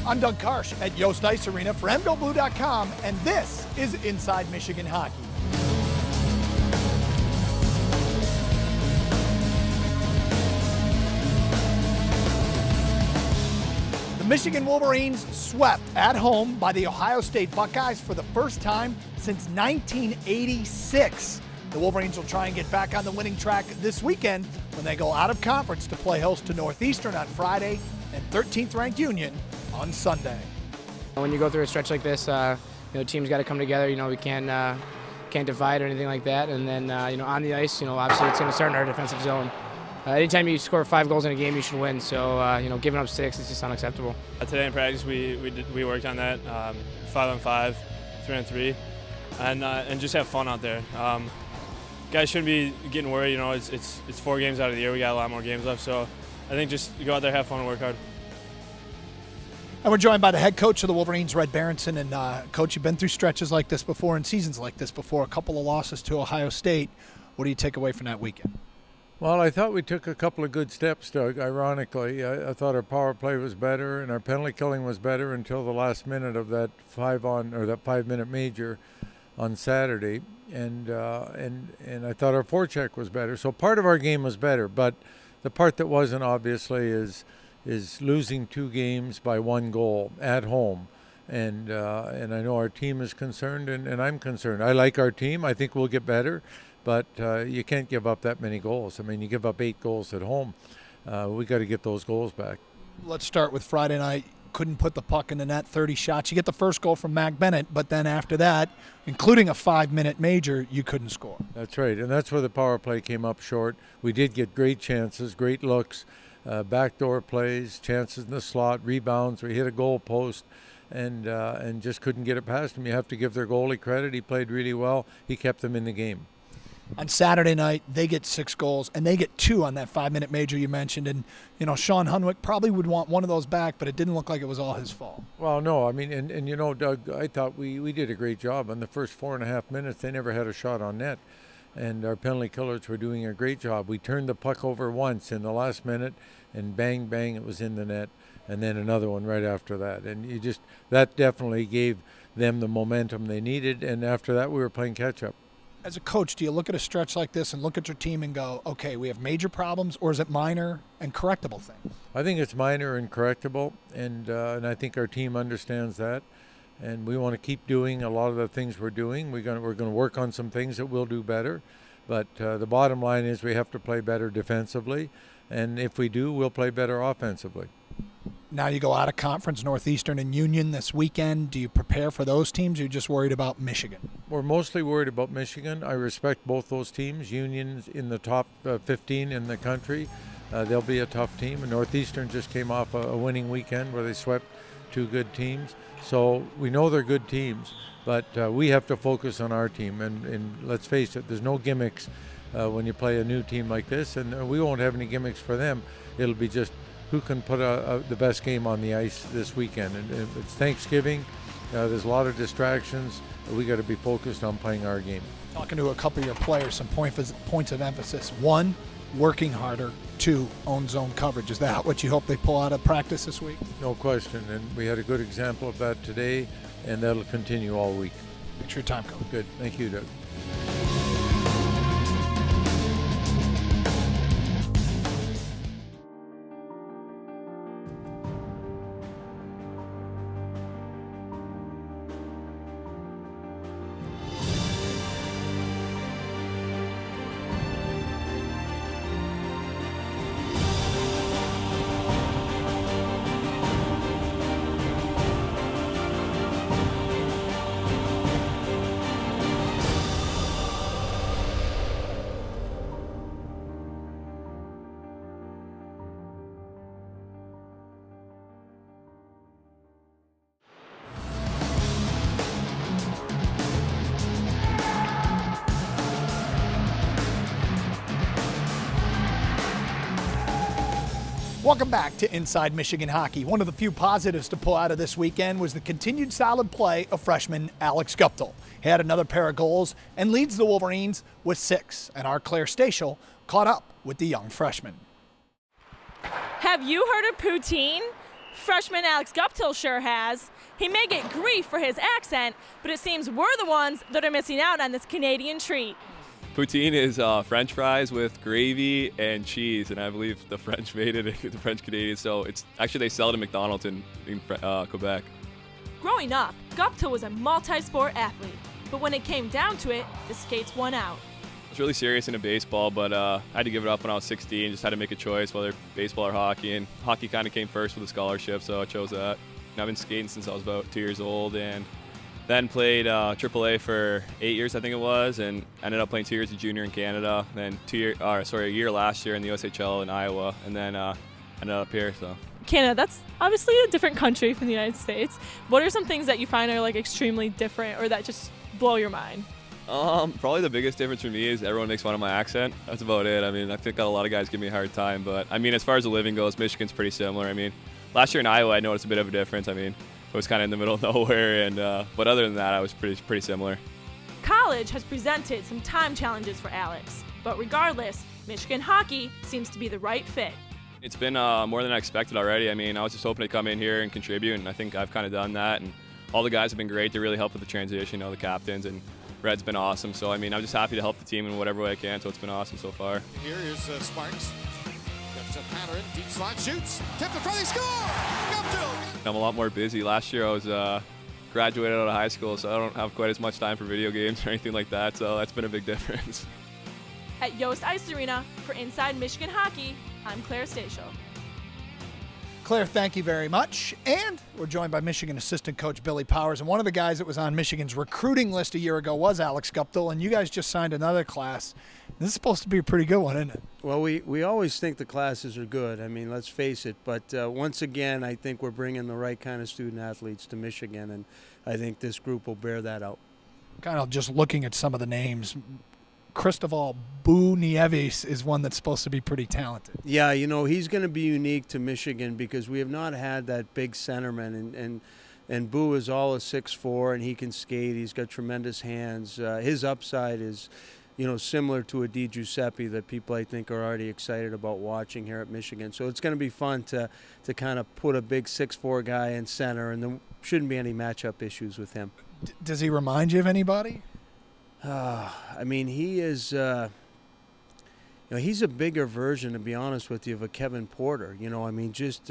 I'm Doug Karsch at Yost Ice Arena for MGoBlue.com, and this is Inside Michigan Hockey. The Michigan Wolverines swept at home by the Ohio State Buckeyes for the first time since 1986. The Wolverines will try and get back on the winning track this weekend when they go out of conference to play host to Northeastern on Friday and 13th ranked Union on Sunday. When you go through a stretch like this, teams got to come together. We can't divide or anything like that. And then on the ice, obviously it's going to start in our defensive zone. Anytime you score 5 goals in a game, you should win. So giving up 6 is just unacceptable. Today in practice, we worked on that 5-on-5, 3-on-3, and just have fun out there. Guys shouldn't be getting worried. It's 4 games out of the year. We got a lot more games left. So I think just go out there, have fun, and work hard. And we're joined by the head coach of the Wolverines, Red Berenson. And Coach, you've been through stretches like this before and seasons like this before, a couple of losses to Ohio State. What do you take away from that weekend? Well, I thought we took a couple of good steps, Doug, ironically. I thought our power play was better and our penalty killing was better until the last minute of that 5-minute major on Saturday. And I thought our forecheck was better. So part of our game was better, but the part that wasn't, obviously, is losing 2 games by 1 goal at home. And I know our team is concerned, and I'm concerned. I like our team. I think we'll get better, but you can't give up that many goals. I mean, you give up 8 goals at home. We got to get those goals back. Let's start with Friday night. Couldn't put the puck in the net, 30 shots. You get the first goal from Mac Bennett, but then after that, including a 5-minute major, you couldn't score. That's right, and that's where the power play came up short. We did get great chances, great looks. Backdoor plays, chances in the slot, rebounds. We hit a goal post and just couldn't get it past him. You have to give their goalie credit. He played really well. He kept them in the game. On Saturday night, they get 6 goals, and they get 2 on that 5-minute major you mentioned. And, Sean Hunwick probably would want one of those back, but it didn't look like it was all his fault. Well, no, I mean, and Doug, I thought we did a great job. On the first 4.5 minutes, they never had a shot on net. And our penalty killers were doing a great job. We turned the puck over once in the last minute, and bang, bang, it was in the net, and then another one right after that. And that definitely gave them the momentum they needed, and after that we were playing catch-up. As a coach, do you look at a stretch like this and look at your team and go, okay, we have major problems, or is it minor and correctable things? I think it's minor and correctable, and I think our team understands that. And we want to keep doing a lot of the things we're doing. We're going to work on some things that we'll do better. But the bottom line is we have to play better defensively. And if we do, we'll play better offensively. Now you go out of conference, Northeastern and Union this weekend. Do you prepare for those teams, or are you just worried about Michigan? We're mostly worried about Michigan. I respect both those teams. Union's in the top 15 in the country. They'll be a tough team. And Northeastern just came off a winning weekend where they swept 2 good teams. So we know they're good teams, but we have to focus on our team. And let's face it, there's no gimmicks when you play a new team like this, and we won't have any gimmicks for them. It'll be just who can put the best game on the ice this weekend. And it's Thanksgiving. There's a lot of distractions. We got to be focused on playing our game. Talking to a couple of your players, some points of emphasis. 1, working harder. 2, own zone coverage. Is that what you hope they pull out of practice this week? No question, and we had a good example of that today, and that'll continue all week. Thanks for your time, Coach. Good. Thank you, Doug. Welcome back to Inside Michigan Hockey. One of the few positives to pull out of this weekend was the continued solid play of freshman Alex Guptill. He had another pair of goals and leads the Wolverines with 6. And our Claire Stachel caught up with the young freshman. Have you heard of poutine? Freshman Alex Guptill sure has. He may get grief for his accent, but it seems we're the ones that are missing out on this Canadian treat. Poutine is French fries with gravy and cheese, and I believe the French made it, the French Canadians. So it's actually they sell it at McDonald's in Quebec. Growing up, Guptill was a multi-sport athlete, but when it came down to it, the skates won out. I was really serious into baseball, but I had to give it up when I was 16. Just had to make a choice, whether baseball or hockey, and hockey kind of came first with a scholarship, so I chose that. And I've been skating since I was about 2 years old, and then played AAA for 8 years, I think it was, and ended up playing 2 years of junior in Canada. Then a year last year in the USHL in Iowa, and then ended up here. So Canada, that's obviously a different country from the United States. What are some things that you find are like extremely different or that just blow your mind? Probably the biggest difference for me is everyone makes fun of my accent. That's about it. I mean, I think a lot of guys give me a hard time, but I mean, as far as the living goes, Michigan's pretty similar. I mean, last year in Iowa, I noticed a bit of a difference. I mean, it was kind of in the middle of nowhere, and but other than that, I was pretty similar. College has presented some time challenges for Alex, but regardless, Michigan hockey seems to be the right fit. It's been more than I expected already. I mean, I was just hoping to come in here and contribute, and I think I've kind of done that. And all the guys have been great. They really helped with the transition, the captains, and Red's been awesome. So, I mean, I'm just happy to help the team in whatever way I can, so it's been awesome so far. Here is Sparks. Gets a pattern, deep slot, shoots, tipped in front, they score! Guptill! I'm a lot more busy. Last year I was graduated out of high school, so I don't have quite as much time for video games or anything like that, so that's been a big difference. At Yost Ice Arena for Inside Michigan Hockey, I'm Claire Stasio. Claire, thank you very much. And we're joined by Michigan assistant coach Billy Powers. And one of the guys that was on Michigan's recruiting list a year ago was Alex Guptill. And you guys just signed another class. This is supposed to be a pretty good one, isn't it? Well, we always think the classes are good. I mean, let's face it. But once again, I think we're bringing the right kind of student athletes to Michigan. And I think this group will bear that out. Kind of just looking at some of the names. Cristobal Bunievis is one that's supposed to be pretty talented. Yeah, he's going to be unique to Michigan because we have not had that big centerman, and Boo is all a 6'4", and he can skate. He's got tremendous hands. His upside is, similar to a Di Giuseppe that people I think are already excited about watching here at Michigan. So it's going to be fun to kind of put a big 6'4" guy in center, and there shouldn't be any matchup issues with him. Does he remind you of anybody? I mean, he is, he's a bigger version, to be honest with you, of a Kevin Porter. I mean, just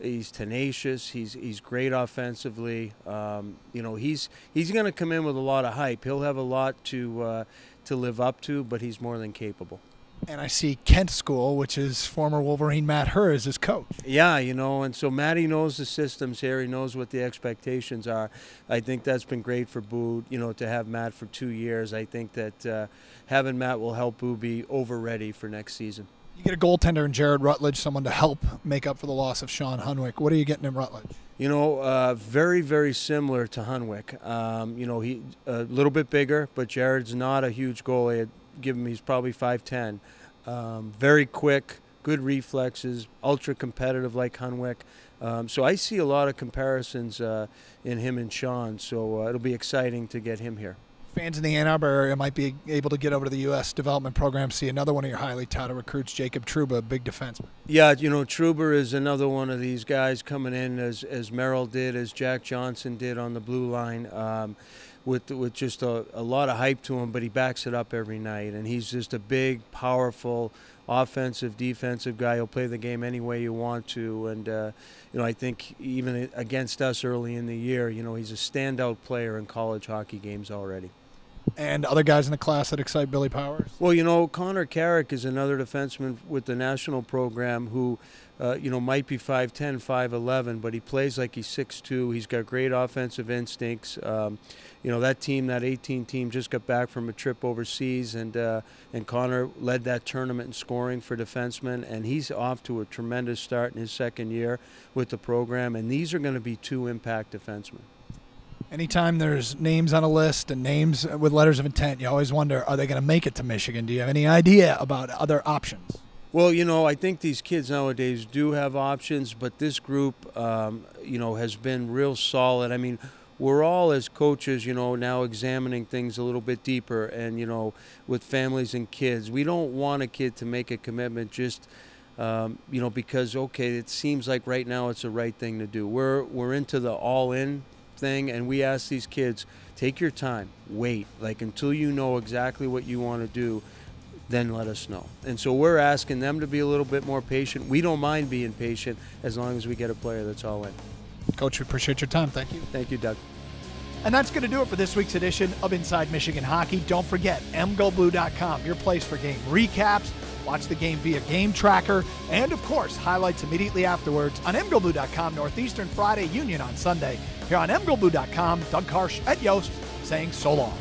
he's tenacious. He's great offensively. He's going to come in with a lot of hype. He'll have a lot to live up to, but he's more than capable. And I see Kent School, which is former Wolverine Matt Herr, as his coach. Yeah, and so Matty knows the systems here. He knows what the expectations are. I think that's been great for Boo, to have Matt for 2 years. I think that having Matt will help Boo be over-ready for next season. You get a goaltender in Jared Rutledge, someone to help make up for the loss of Sean Hunwick. What are you getting in Rutledge? Very, very similar to Hunwick. He a little bit bigger, but Jared's not a huge goalie. I'd give him, he's probably 5'10". Very quick, good reflexes, ultra competitive like Hunwick. So I see a lot of comparisons in him and Sean. So it'll be exciting to get him here. Fans in the Ann Arbor area might be able to get over to the U.S. development program, see another one of your highly touted recruits, Jacob Trouba, a big defenseman. Yeah, Trouba is another one of these guys coming in as Merrill did, as Jack Johnson did on the blue line, with just a lot of hype to him, but he backs it up every night. And he's just a big, powerful, offensive, defensive guy. He'll play the game any way you want to. And, I think even against us early in the year, he's a standout player in college hockey games already. And other guys in the class that excite Billy Powers? Well, Connor Carrick is another defenseman with the national program who, might be 5'10", 5'11", but he plays like he's 6'2". He's got great offensive instincts. That team, that 18 team, just got back from a trip overseas, and Connor led that tournament in scoring for defensemen, and he's off to a tremendous start in his second year with the program, and these are going to be two impact defensemen. Anytime there's names on a list and names with letters of intent, you always wonder, are they going to make it to Michigan? Do you have any idea about other options? Well, I think these kids nowadays do have options, but this group, has been real solid. I mean, we're all, as coaches, now examining things a little bit deeper and, with families and kids. We don't want a kid to make a commitment just You know, because okay, it seems like right now it's the right thing to do. We're into the all-in thing, and we ask these kids, take your time, wait, like until you know exactly what you want to do, then let us know. And so we're asking them to be a little bit more patient. We don't mind being patient as long as we get a player that's all in. Coach, we appreciate your time. Thank you. Thank you, Doug. And that's going to do it for this week's edition of Inside Michigan Hockey. Don't forget, mgoblue.com, your place for game recaps, watch the game via Game Tracker, and of course, highlights immediately afterwards on mgoblue.com, Northeastern Friday, Union on Sunday. Here on mgoblue.com, Doug Karsch at Yost saying so long.